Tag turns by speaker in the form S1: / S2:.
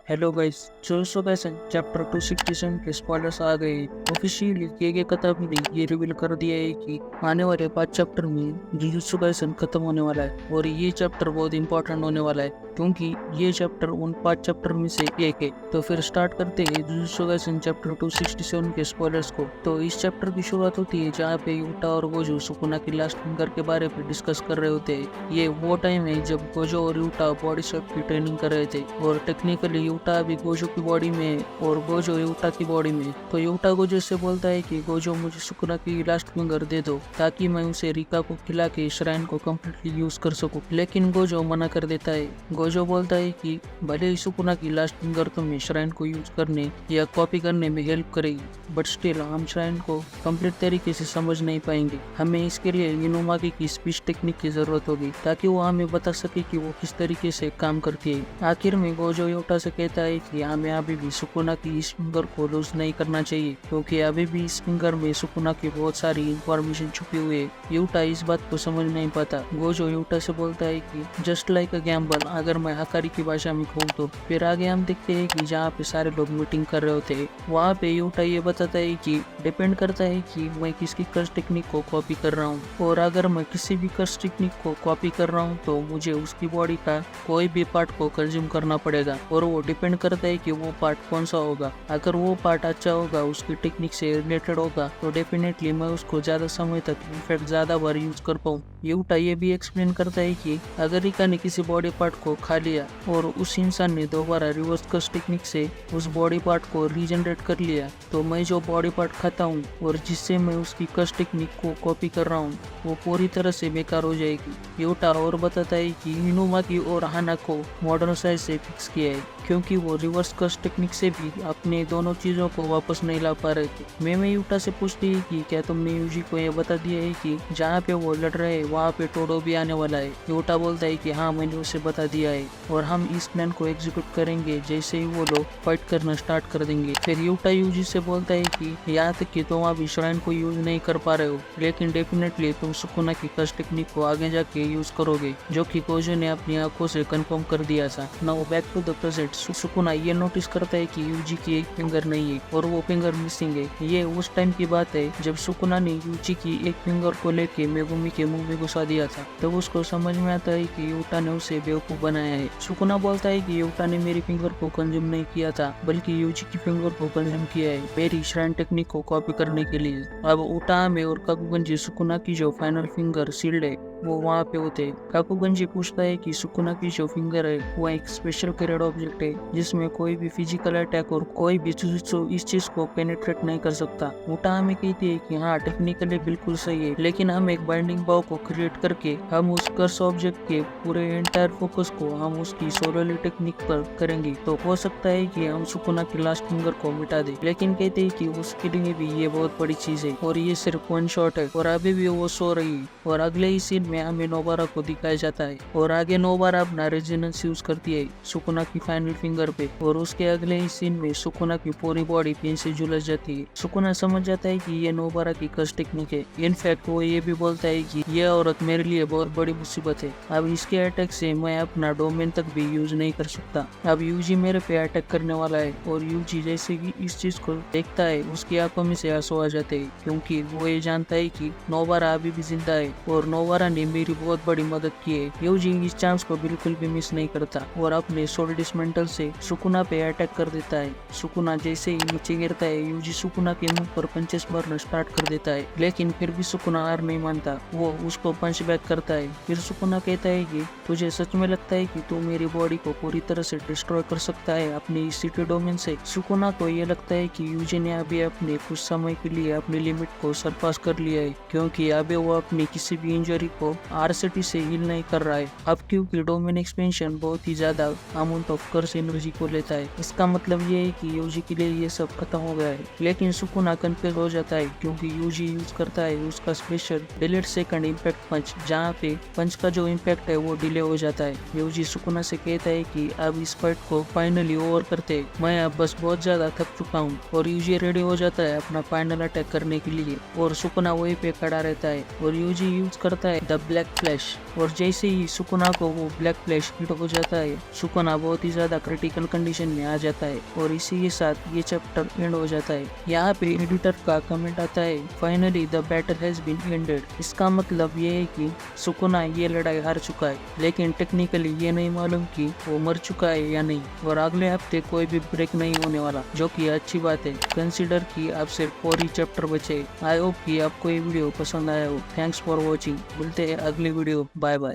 S1: Hello guys, jujutsu Kaisen chapter 267 के spoilers आ गए। Officially ये खत्म नहीं, ये रिवील कर दिया है कि आने वाले 5 चैप्टर में जुजुत्सु काइसेन खत्म होने वाला है और ये चैप्टर बहुत इंपॉर्टेंट होने वाला है क्योंकि ये चैप्टर उन 5 चैप्टर में से एक है। तो फिर स्टार्ट करते हैं जुजुत्सु काइसेन चैप्टर 267 के स्पॉयलर्स को। तो इस चैप्टर की शुरुआत होती है जहाँ पे यूटा और गोजो सुकुना की लास्ट फिंगर के बारे में डिस्कस कर रहे होते हैं। ये वो टाइम है जब गोजो और यूटा बॉडी शेप की ट्रेनिंग कर रहे थे और टेक्निकली यूटा अभी गोजो की बॉडी में और गोजो यूटा की बॉडी में। तो यूटा गोजो से बोलता है कि गोजो मुझे सुकुना की लास्ट फिंगर दे दो ताकि मैं उसे रिका को खिला के श्राइन को कम्प्लीटली यूज कर सकूं। लेकिन गोजो मना कर देता है। गोजो बोलता है कि भले ही सुकुना की लास्ट फिंगर तुम्हें श्राइन को यूज करने या कॉपी करने में हेल्प करेगी बट स्टिल हम श्राइन को कंप्लीट तरीके से समझ नहीं पाएंगे। हमें इसके लिए इनुमाकी की स्पीच टेक्निक की जरूरत होगी ताकि वो हमें बता सके कि वो किस तरीके से काम करती है। आखिर में गोजो यूटा से कहता है कि हमें अभी भी सुकुना की इस फिंगर को लूज नहीं करना चाहिए क्योंकि अभी भी इस फिंगर में सुकुना की बहुत सारी इंफॉर्मेशन छुपी हुई है। यूटा इस बात को समझ नहीं पाता। गोजो यूटा से बोलता है कि जस्ट लाइक अ गैम्बल, अगर मैं हकारी की भाषा में कहूँ तो। फिर आगे हम देखते हैं कि जहाँ पे सारे लोग मीटिंग कर रहे होते हैं वहाँ पे यूटा ये बताता है कि डिपेंड करता है कि मैं किसकी कर्स टेक्निक को कॉपी कर रहा हूँ और अगर मैं किसी भी कर्स टेक्निक को कॉपी कर रहा हूँ तो मुझे उसकी बॉडी का कोई भी पार्ट को कंज्यूम करना पड़ेगा और वो डिपेंड करता है कि वो पार्ट कौन सा होगा। अगर वो पार्ट अच्छा होगा, उसकी टेक्निक से रिलेटेड होगा तो डेफिनेटली मैं उसको ज्यादा समय तक इनफैक्ट ज्यादा बार यूज कर पाऊँ। यूटा ये भी एक्सप्लेन करता है कि अगर रिका ने किसी बॉडी पार्ट को खा लिया और उस इंसान ने दोबारा रिवर्स कर्स टेक्निक से उस बॉडी पार्ट को रीजनरेट कर लिया तो मैं जो बॉडी पार्ट खाता हूँ और जिससे मैं उसकी कर्स टेक्निक को कॉपी कर रहा हूँ वो पूरी तरह से बेकार हो जाएगी। यूटा और बताता है कि इनुमाकी और हाना को मॉडर्न साइज से फिक्स किया है क्योंकि वो रिवर्स कर्स टेक्निक से भी अपने दोनों चीजों को वापस नहीं ला पा रहे थे। मैं यूटा से पूछती है कि क्या तुमने यूजी को ये बता दिया है कि जहाँ पे वो लड़ रहे हैं वहाँ पे टोडो भी आने वाला है। यूटा बोलता है कि हाँ, मैंने उसे बता दिया है और हम इस प्लान को एग्जीक्यूट करेंगे जैसे ही वो लोग फाइट करना स्टार्ट कर देंगे। फिर यूटा यूजी से बोलता है कि यहाँ तक कि तुम अभी श्राइन को यूज नहीं कर पा रहे हो लेकिन डेफिनेटली तुम सुकुना की कर्स टेक्निक को आगे जाके यूज करोगे, जो कि गोजो ने अपनी आंखों से कंफर्म कर दिया था। Now back to the present. Sukuna ये नोटिस करता है कि यूजी की एक फिंगर नहीं है और वो फिंगर मिसिंग है। ये उस टाइम की बात है जब सुकुना ने यूजी की एक फिंगर को लेके मेगुमी के मुंह में घुसा दिया था। तब उसको समझ में आता है कि यूटा ने उसे बेवकूफ बनाया है। सुकुना बोलता है कि यूटा ने मेरी फिंगर को कंज्यूम नहीं किया था बल्कि यूजी की फिंगर को कंज्यूम किया है मेरी श्राइन टेक्निक को कॉपी करने के लिए। अब उटामे और काकुगंजी सुकुना की जो फाइनल फिंगर सील्ड है वो वहाँ पे होते। काकुगंजी पूछता है कि सुकुना की जो फिंगर है वो एक स्पेशल ग्रेड ऑब्जेक्ट है जिसमें कोई भी फिजिकल अटैक और कोई भी जुजुत्सु इस चीज को पेनिट्रेट नहीं कर सकता। उटामे कहती है कि हाँ, टेक्निकली बिल्कुल सही है लेकिन हम एक बाइंडिंग बाव को क्रिएट करके हम उस कर्स ऑब्जेक्ट के पूरे एंटायर फोकस को हम उसकी सोलरली टेक्निक पर करेंगे तो हो सकता है कि हम सुकुना की लास्ट फिंगर को मिटा दे। लेकिन कहते हैं कि उसके लिए भी ये बहुत बड़ी चीज है और ये सिर्फ वन शॉट है और अभी भी वो सो रही है। और अगले ही सीन में हमें नोबारा को दिखाया जाता है और आगे नोबारा अपना रेजिनेंस यूज करती है सुकुना की फाइनल फिंगर पे और उसके अगले ही सीन में सुकुना की पूरी बॉडी पेन से झुलस जाती है। सुकुना समझ जाता है कि ये नोबारा की कर्स टेक्निक है। इनफैक्ट वो ये भी बोलता है कि ये औरत मेरे लिए बहुत बड़ी मुसीबत है। अब इसके अटैक से मैं अपना डोमेन तक भी यूज नहीं कर सकता। अब यूजी मेरे पे अटैक करने वाला है और यूजी जैसे कि इस चीज को देखता है उसकी आंखों में से आंसू आ जाते हैं क्योंकि वो ये जानता है कि नोबारा अभी भी जिंदा है और नोबारा ने मेरी बहुत बड़ी मदद की है। यूजी इस चांस को बिल्कुल भी मिस नहीं करता और अपने सोल डिसमेंटल से सुकुना पे अटैक कर देता है। सुकुना जैसे ही नीचे गिरता है यूजी सुकुना के मुंह पर पंचेस मारना स्टार्ट कर देता है लेकिन फिर भी सुकुना हार नहीं मानता। वो उसको पंच बैक करता है। फिर सुकुना कहता है कि तुझे सच में लगता है कि तू मेरी बॉडी को पूरी तरह से डिस्ट्रॉय कर सकता है अपने इस सिटी डोमेन से। सुकुना को ये लगता है कि यूजी ने अभी अपने कुछ समय के लिए अपनी लिमिट को सरपास कर लिया है क्योंकि अभी वो अपनी किसी भी इंजरी को आरसीटी से हील नहीं कर रहा है। अब क्योंकि डोमेन एक्सपेंशन बहुत ही ज्यादा अमाउंट ऑफ कर्स एनर्जी को लेता है, इसका मतलब ये है कि यूजी के लिए ये सब खत्म हो गया है। लेकिन सुकुना कंफ्यूज हो जाता है क्योंकि यूजी यूज करता है उसका स्पेशल डिलीट सेकंड इम्पैक्ट पंच जहाँ पे पंच का जो इम्पैक्ट है वो डिले हो जाता है। यूजी सुकुना से कहता है कि अब इस फाइट को फाइनली ओवर करते, मैं अब बस बहुत ज्यादा थक चुका हूँ और यूजी रेडी हो जाता है अपना फाइनल अटैक करने के लिए और सुकुना वहीं पे खड़ा रहता है और यूजी यूज करता है द द ब्लैक फ्लैश। और जैसे ही सुकुना को वो ब्लैक फ्लैश हिट हो जाता है, सुकुना बहुत ही ज्यादा क्रिटिकल कंडीशन में आ जाता है और इसी के साथ ये चैप्टर एंड हो जाता है। यहाँ पे एडिटर का कमेंट आता है, finally the battle has been ended. इसका मतलब ये है कि सुकुना ये लड़ाई हार चुका है, लेकिन टेक्निकली ये नहीं मालूम कि वो मर चुका है या नहीं। और अगले हफ्ते कोई भी ब्रेक नहीं होने वाला, जो कि अच्छी बात है। कंसीडर कि अब सिर्फ 4 ही चैप्टर बचे। आई होप कि आपको ये वीडियो पसंद आया हो। Thanks for watching. मिलते हैं अगली वीडियो। Bye bye.